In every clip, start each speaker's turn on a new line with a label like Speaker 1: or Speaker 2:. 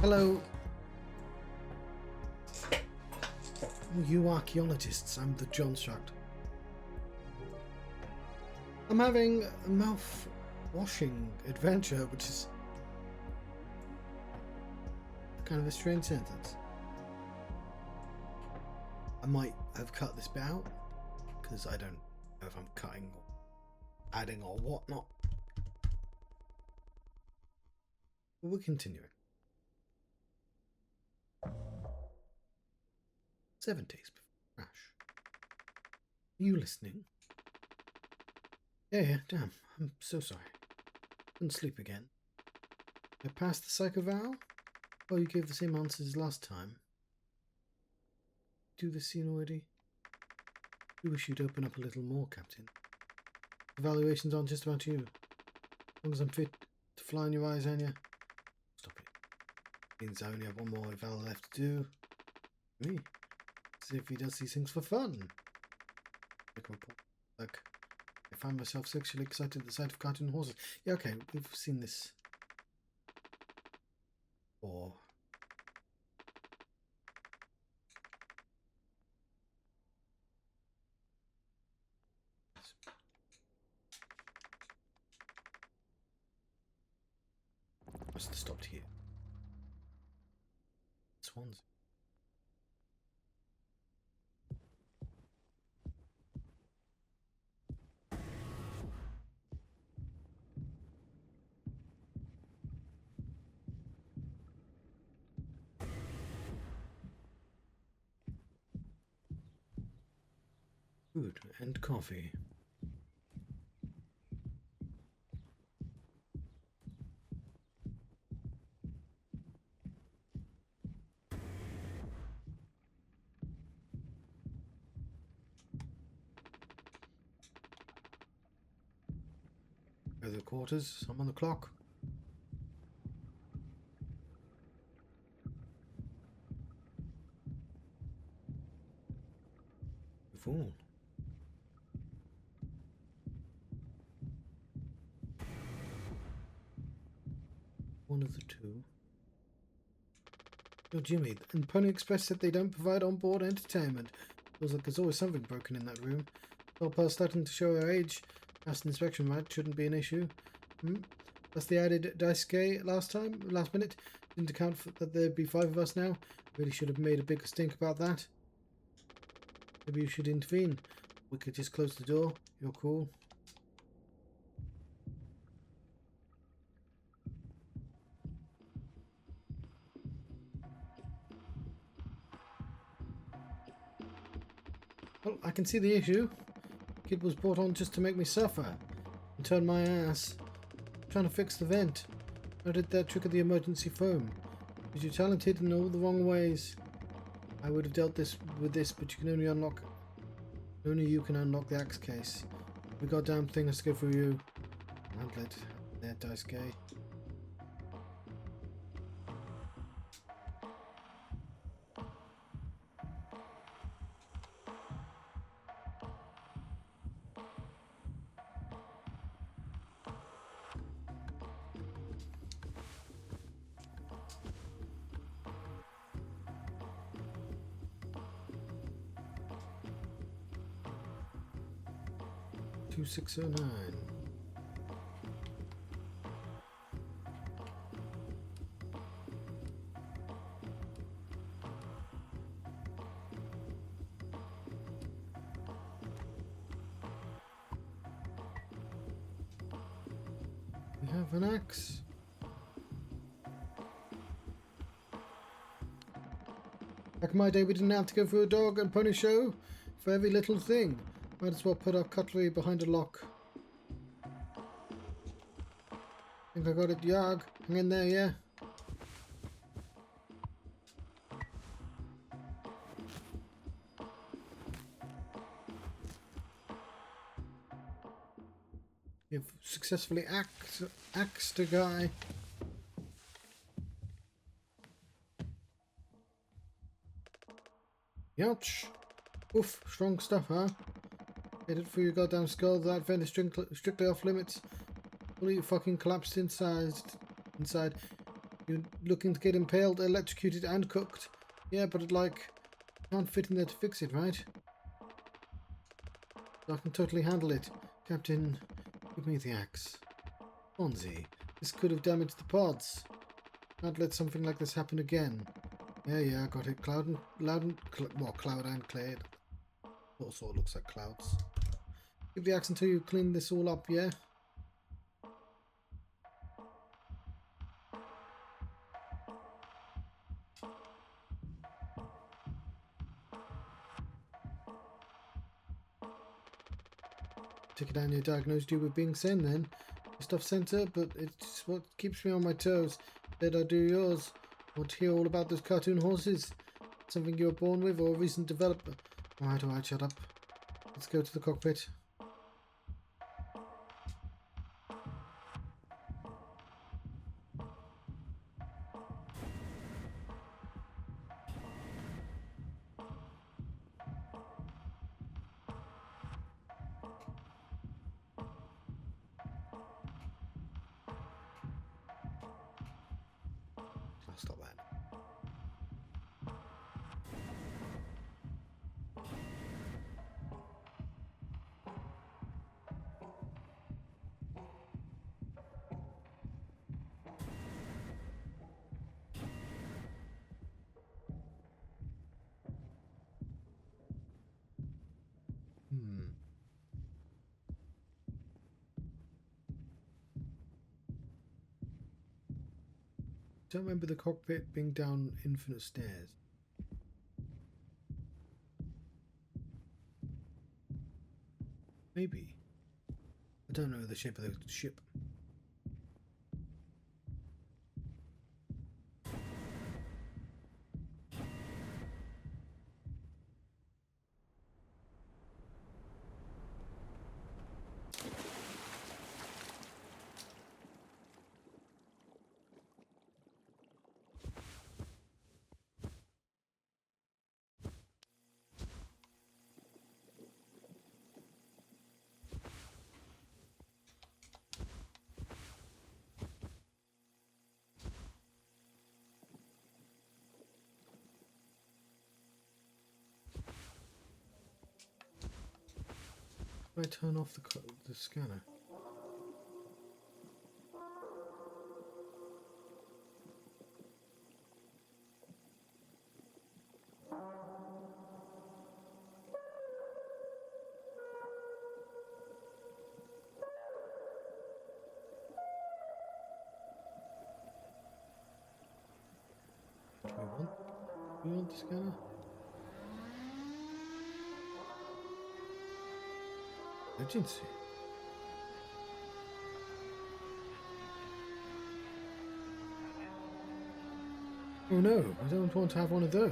Speaker 1: Hello, you archaeologists. I'm the Johnstruct. I'm having a mouth-washing adventure, which is kind of a strange sentence. I might have cut this bit out, because I don't know if I'm cutting or adding or whatnot. But we're continuing. 7 days before crash. Are you listening? Yeah, damn. I'm so sorry. Couldn't sleep again. I passed the psycho vow? Oh, you gave the same answers as last time. Do this scene already? I wish you'd open up a little more, Captain. Evaluations aren't just about you. As long as I'm fit to fly in your eyes, Anya. Stop it. Means I only have one more eval left to do. Me? As if he does these things for fun. Like, I find myself sexually excited at the sight of cartoon horses. Yeah, okay, we've seen this. Or must have stopped here. Swans. Food and coffee. Go to the quarters. I'm on the clock. You fool. One of the two. Oh, Jimmy, and Pony Express said they don't provide on-board entertainment. Feels like there's always something broken in that room. Subpar starting to show her age. Past inspection right shouldn't be an issue. That's the added dice last minute. Didn't account for that there'd be 5 of us now. Really should have made a bigger stink about that. Maybe you should intervene. We could just close the door. You're cool. Well, I can see the issue. Kid was brought on just to make me suffer and turn my ass. I'm trying to fix the vent. I did that trick of the emergency foam. Because you're talented in all the wrong ways. I would have dealt with this, but you can only you can unlock the axe case. The goddamn thing has to go through you. I'd let that dice gay. Two 609. We have an axe. Back in my day, we didn't have to go through a dog and pony show for every little thing. Might as well put our cutlery behind a lock. Think I got it, Yarg. Hang in there, yeah? You've successfully axed a guy. Ouch. Oof, strong stuff, huh? Hit it through your goddamn skull. That vent is strictly off limits. Will you fucking collapsed inside? You're looking to get impaled, electrocuted, and cooked. Yeah, but like, can't fit in there to fix it, right? I can totally handle it. Captain, give me the axe. Fonzie, this could have damaged the pods. Can't let something like this happen again. Yeah, got it. Cloud and clay. Also looks like clouds. Give the axe until you clean this all up, yeah? Take it down, you diagnosed you with being sane then. Your stuff center, but it's what keeps me on my toes. Said I do yours. Want to hear all about those cartoon horses? Something you were born with or a recent developer? Alright, shut up. Let's go to the cockpit. I'll stop that. Don't remember the cockpit being down infinite stairs. Maybe. I don't know the shape of the ship. I turn off the scanner. Do we want the scanner? Emergency. Oh no, I don't want to have one of those.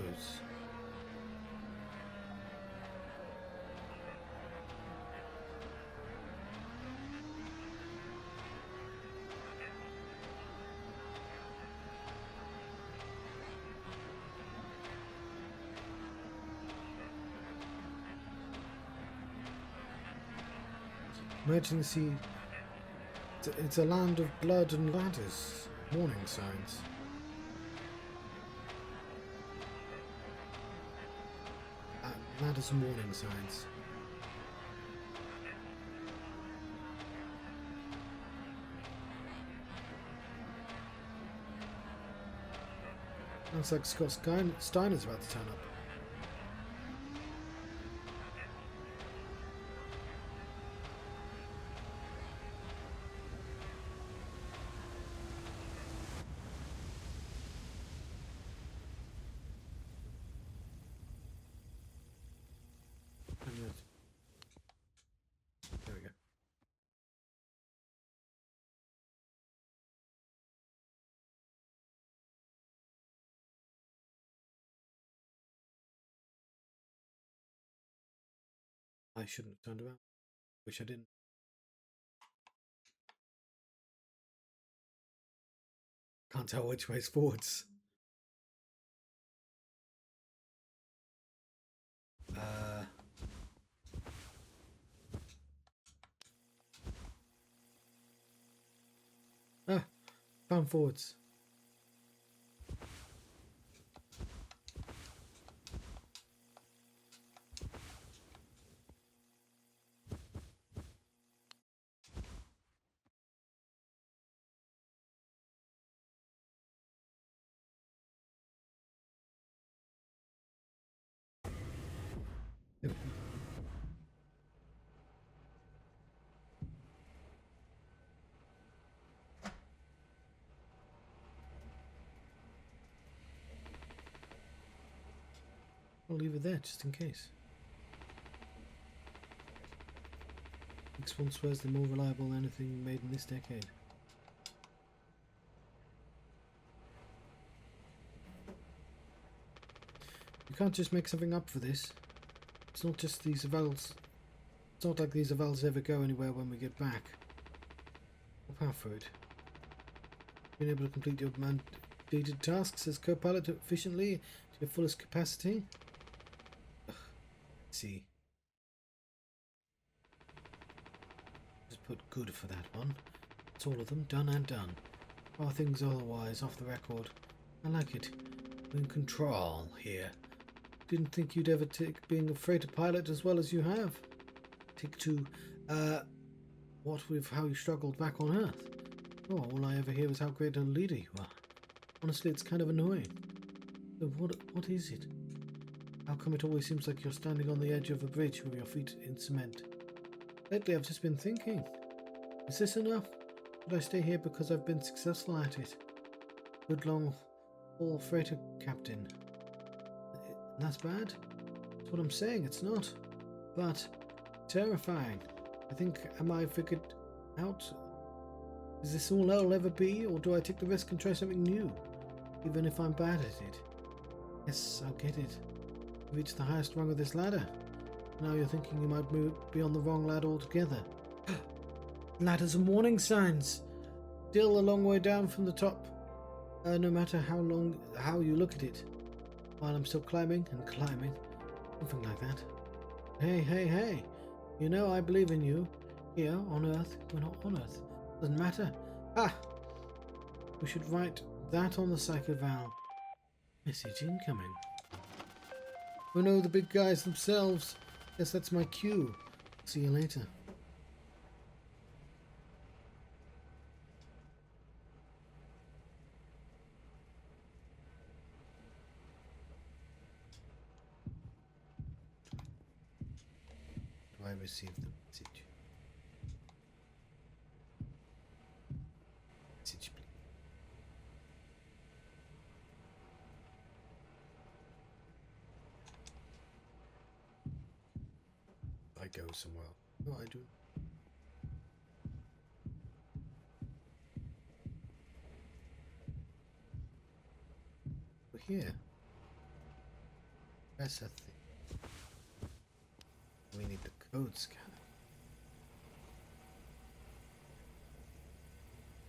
Speaker 1: Emergency. It's a land of blood and ladders. Warning signs. Ladders and warning signs. Sounds like Scott Steiner's about to turn up. There we go. I shouldn't have turned around. Wish I didn't. Can't tell which way's forwards. Found forwards. I'll leave it there just in case. X1 swears they're more reliable than anything made in this decade. You can't just make something up for this. It's not just these evals. It's not like these evals ever go anywhere when we get back. We'll power for it. Being able to complete your mandated tasks as co-pilot efficiently to your fullest capacity. Ugh. Let's see. Just put good for that one. It's all of them, done and done. How are things otherwise off the record? I like it. We're in control here. Didn't think you'd ever take being afraid to pilot as well as you have. Take two, what with how you struggled back on Earth. Oh, all I ever hear is how great a leader you are. Honestly, it's kind of annoying. So what is it? How come it always seems like you're standing on the edge of a bridge with your feet in cement? Lately, I've just been thinking. Is this enough? Should I stay here because I've been successful at it? Good long-haul freighter captain. That's bad? That's what I'm saying, it's not. But terrifying. I think, am I figured out? Is this all I'll ever be, or do I take the risk and try something new? Even if I'm bad at it. Yes, I'll get it. Reach the highest rung of this ladder. Now you're thinking you might be on the wrong ladder altogether. Ladders and warning signs. Still a long way down from the top. No matter how you look at it. While I'm still climbing and climbing. Something like that. Hey. You know I believe in you. Here, on Earth. We're not on Earth. Doesn't matter. Ah! We should write that on the psychoval. Message incoming. Oh no, the big guys themselves. Guess that's my cue. See you later. Do I receive the message? Message, please. I go somewhere. No, I do. We're here. That's a thing. We need the code scanner.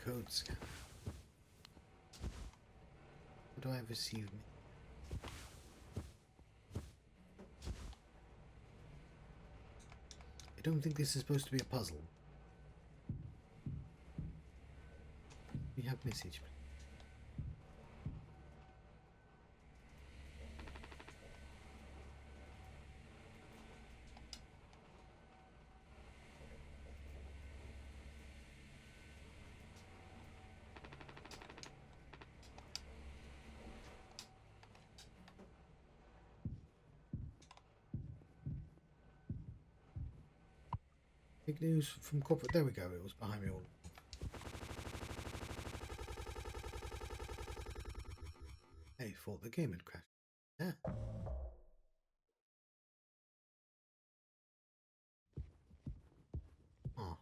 Speaker 1: Code scanner. What do I receive? I don't think this is supposed to be a puzzle. We have message. Big news from corporate. There we go. It was behind me all. Hey, thought the game had crashed. Yeah. Oh.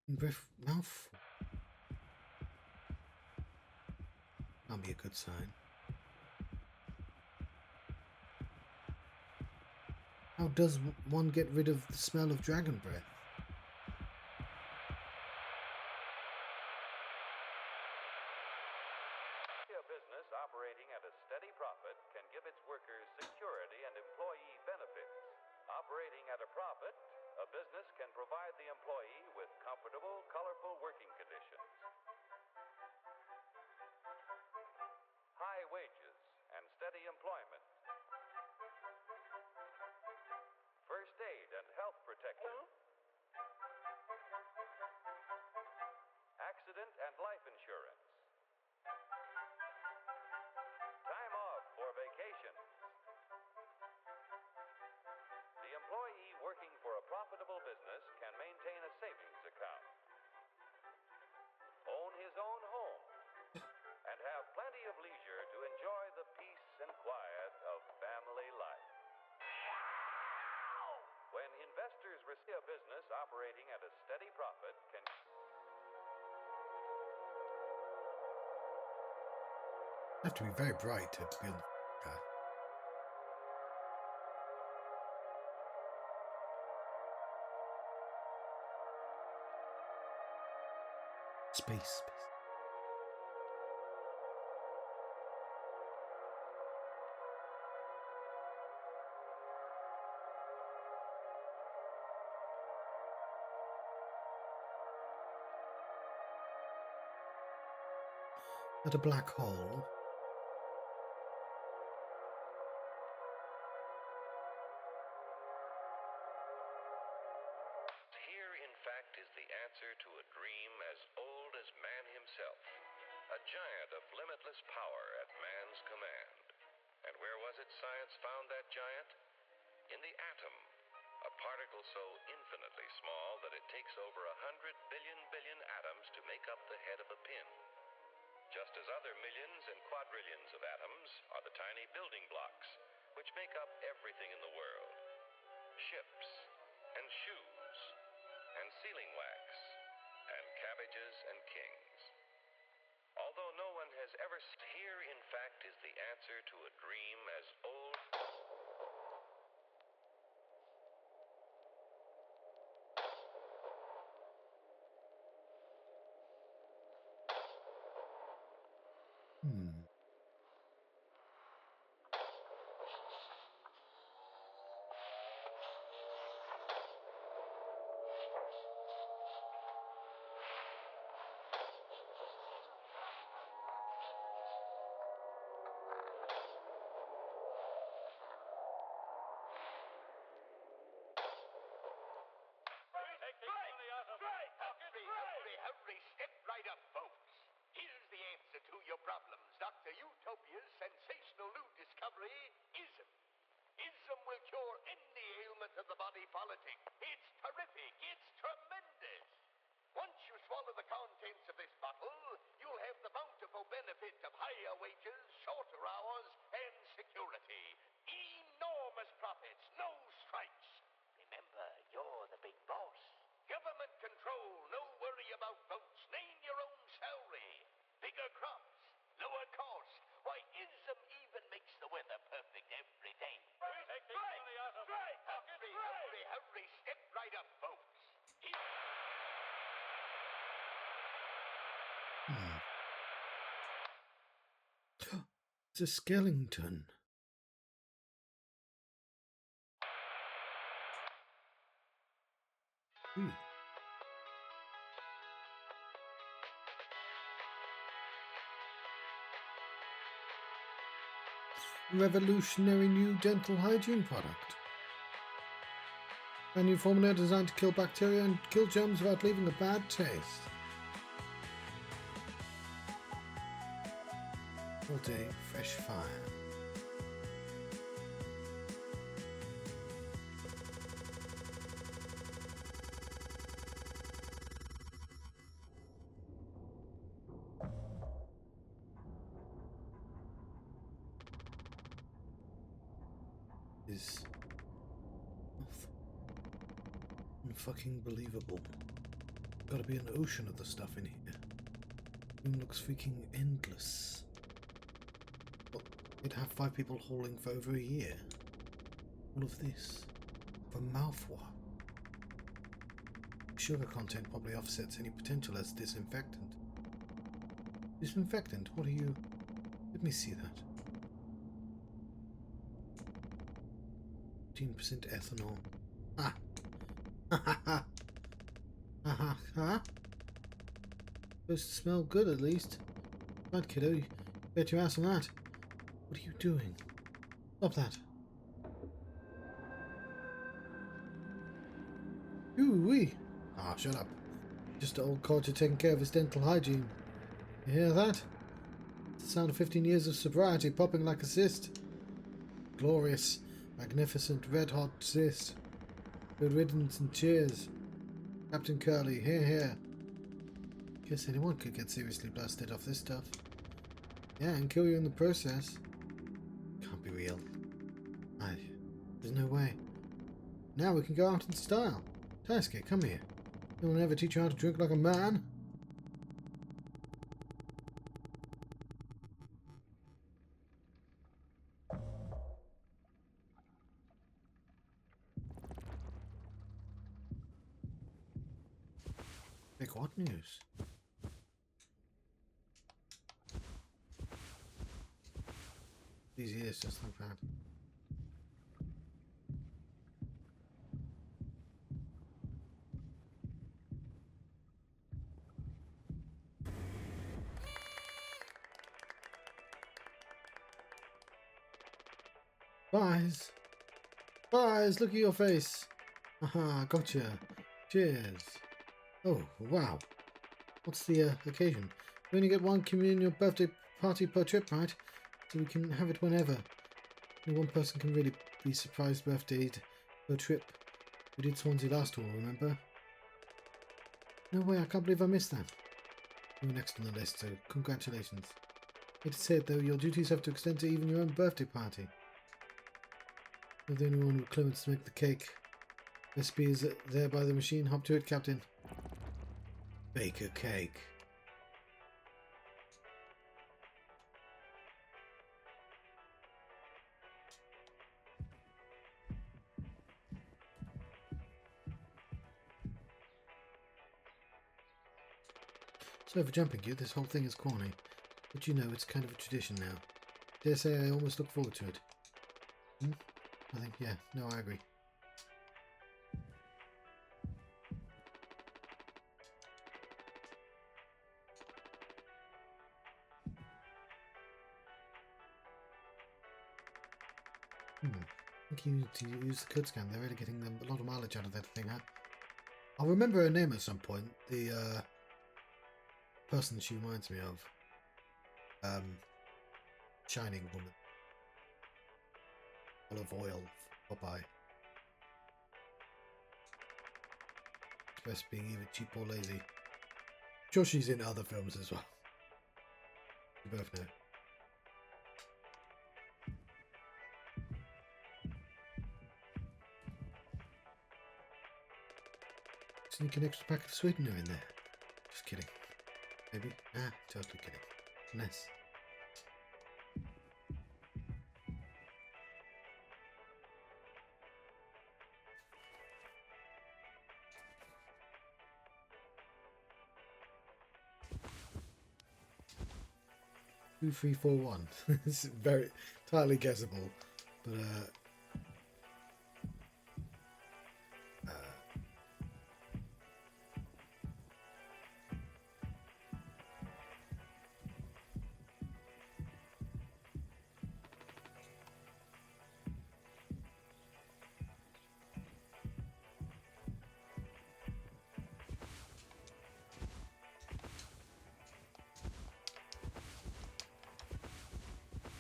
Speaker 1: Breath, mouth. That'll be a good sign. How does one get rid of the smell of dragon breath?
Speaker 2: A business operating at a steady profit can give its workers security and employee benefits. Operating at a profit, a business can provide the employee with comfortable, colorful working conditions, high wages, and steady employment. First aid and health protection. Accident and life insurance. Time off for vacation. The employee working for a profitable business can maintain a savings account. Own his own home. investors receive a business operating at a steady profit can...
Speaker 1: You have to be very bright to be on the car. Space. At a black hole.
Speaker 2: Here, in fact, is the answer to a dream as old as man himself. A giant of limitless power at man's command. And where was it science found that giant? In the atom. A particle so infinitely small that it takes over 100 billion atoms to make up the head of a pin. Just as other millions and quadrillions of atoms are the tiny building blocks which make up everything in the world. Ships, and shoes, and sealing wax, and cabbages and kings. Although no one has ever... Here, in fact, is the answer to a dream as old...
Speaker 3: Hurry, step right up, folks. Here's the answer to your problems. Dr. Utopia's sensational new discovery, ISM. ISM will cure any ailment of the body politic. It's terrific. It's tremendous. Once you swallow the contents of this bottle, you'll have the bountiful benefit of higher wages, shorter hours, and security. Enormous profits, no strikes. Remember, you're the big boss. Government control, no worry about votes, name your own salary. Bigger crops, lower cost. Why, ISM even makes the weather perfect every day. Hurry, step right up, folks.
Speaker 1: It's a skeleton. Revolutionary new dental hygiene product. A new formula designed to kill bacteria and kill germs without leaving a bad taste. All day, fresh fire. Is unfucking believable. Gotta be an ocean of the stuff in here. It looks freaking endless. Well, you'd have 5 people hauling for over a year. All of this for mouthwash. Sugar content probably offsets any potential as disinfectant. Disinfectant? What are you? Let me see that. 15% ethanol. Ah! Ha ha ha! Ha ha ha! Supposed to smell good at least. Right, kiddo, you bet your ass on that. What are you doing? Stop that. Ooh-wee! Ah, shut up. Just an old codger taking care of his dental hygiene. You hear that? It's the sound of 15 years of sobriety popping like a cyst. Glorious, magnificent, red-hot cyst. Good riddance and cheers. Captain Curly, here. Guess anyone could get seriously blasted off this stuff. Yeah, and kill you in the process. Can't be real. There's no way. Now we can go out in style. Taisuke, come here. No one ever teach you how to drink like a man. Like what news? These ears just like that. Spies! Spies! Look at your face! Haha, gotcha. Cheers. Oh, wow. What's the occasion? You only get one communal birthday party per trip, right? So we can have it whenever. Only one person can really be surprised birthday per trip. We did Swansea last tour, remember? No way, I can't believe I missed that. You're next on the list, so congratulations. Hate to say it though, your duties have to extend to even your own birthday party. You're the only one with clearance to make the cake. Recipe is there by the machine. Hop to it, Captain. Bake a cake. So for jumping you, this whole thing is corny. But you know, it's kind of a tradition now. Dare say I almost look forward to it. I think, yeah, no, I agree. I think you need to use the code scan. They're really getting a lot of mileage out of that thing, huh? I'll remember her name at some point. The person she reminds me of. Shining woman. Olive oil. Popeye. Best being either cheap or lazy. Sure, she's in other films as well. You both know. Sneak an extra packet of sweetener in there. Just kidding. Maybe? Ah, totally kidding. Nice. Two, 3, 4, 1. It's very entirely guessable, but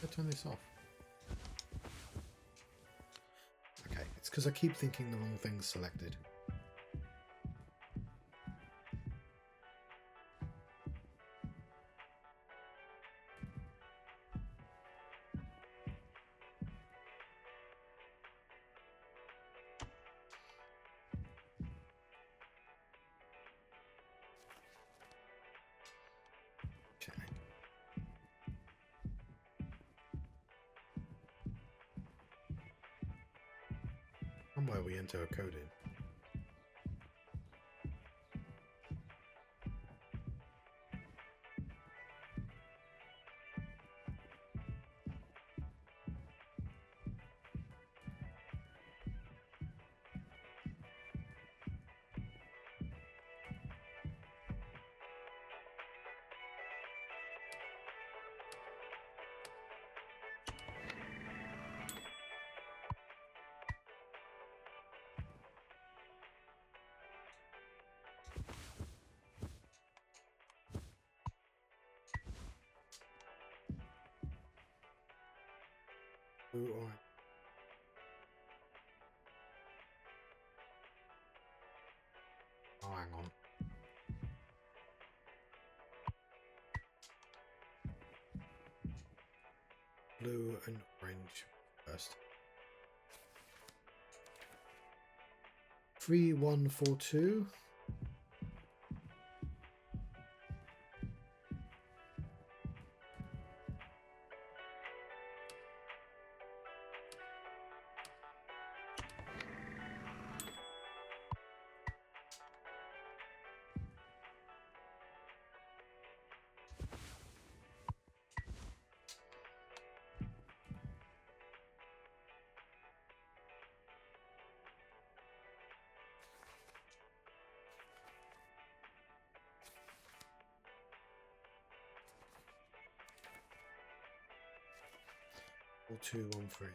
Speaker 1: I'll turn this off. Okay, it's because I keep thinking the wrong thing's selected. Okay. Somewhere we enter a code in. Blue or oh, hang on. Blue and orange first. 3142. Or 213.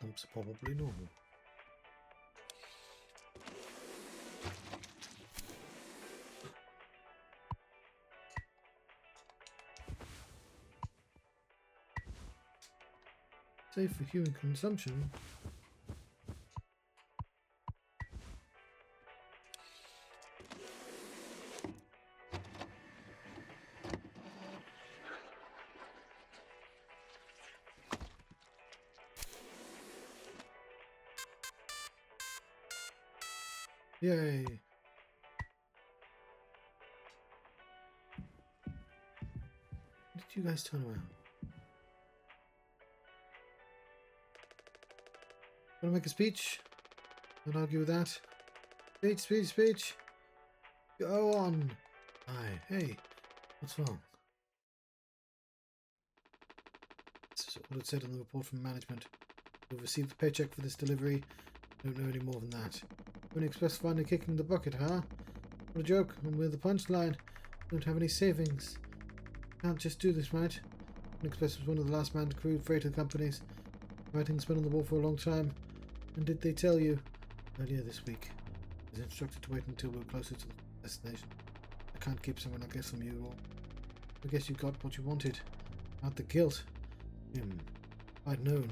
Speaker 1: Lumps are probably normal. Safe for human consumption. Yay! Did you guys turn around? Want to make a speech? Don't argue with that. Speech, speech, speech. Go on. Aye, hey, what's wrong? This is all it said on the report from management. We've received the paycheck for this delivery. Don't know any more than that. Only Express finally kicking the bucket, huh? What a joke. And with the punchline. Don't have any savings. Can't just do this, right? Express was one of the last manned crewed freighter companies. Writing's been on the wall for a long time. And did they tell you? Earlier this week. I was instructed to wait until we were closer to the destination. I can't keep someone like this from you all. I guess you got what you wanted. Not the guilt. If I'd known.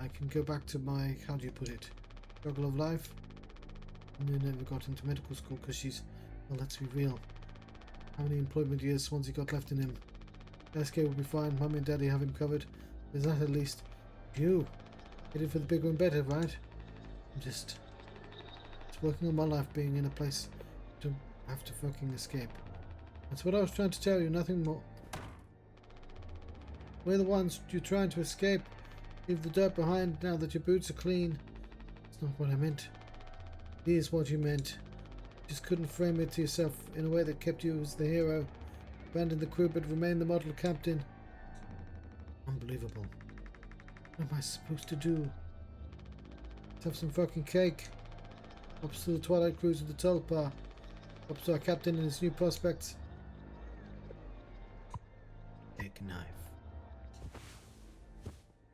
Speaker 1: I can go back to my, how do you put it, struggle of life. And I never got into medical school because she's, well, let's be real. How many employment years Swansea got left in him? SK will be fine. Mummy and Daddy have him covered. There's that at least. You. Headed for the bigger and better, right? I'm just working on my life being in a place to have to fucking escape. That's what I was trying to tell you, nothing more. We're the ones you're trying to escape. Leave the dirt behind now that your boots are clean. It's not what I meant. It is what you meant. You just couldn't frame it to yourself in a way that kept you as the hero. Abandoned the crew but remained the model captain. Unbelievable. What am I supposed to do? Let's have some fucking cake. Ups to the Twilight Cruise with the Subpar. Ups to our captain and his new prospects. Big knife.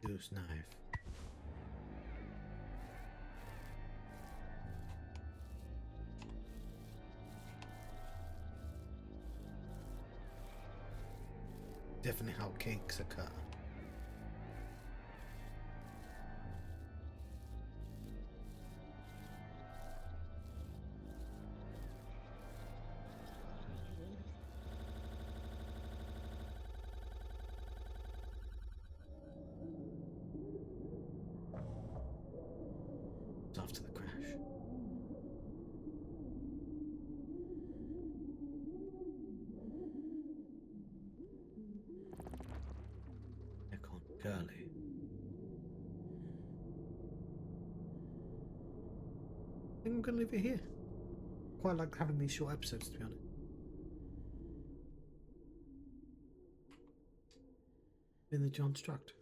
Speaker 1: Use knife. Definitely how cakes occur. After the crash. Icon Curly. I think I'm gonna leave it here. Quite like having these short episodes, to be honest. In the Johnstruct.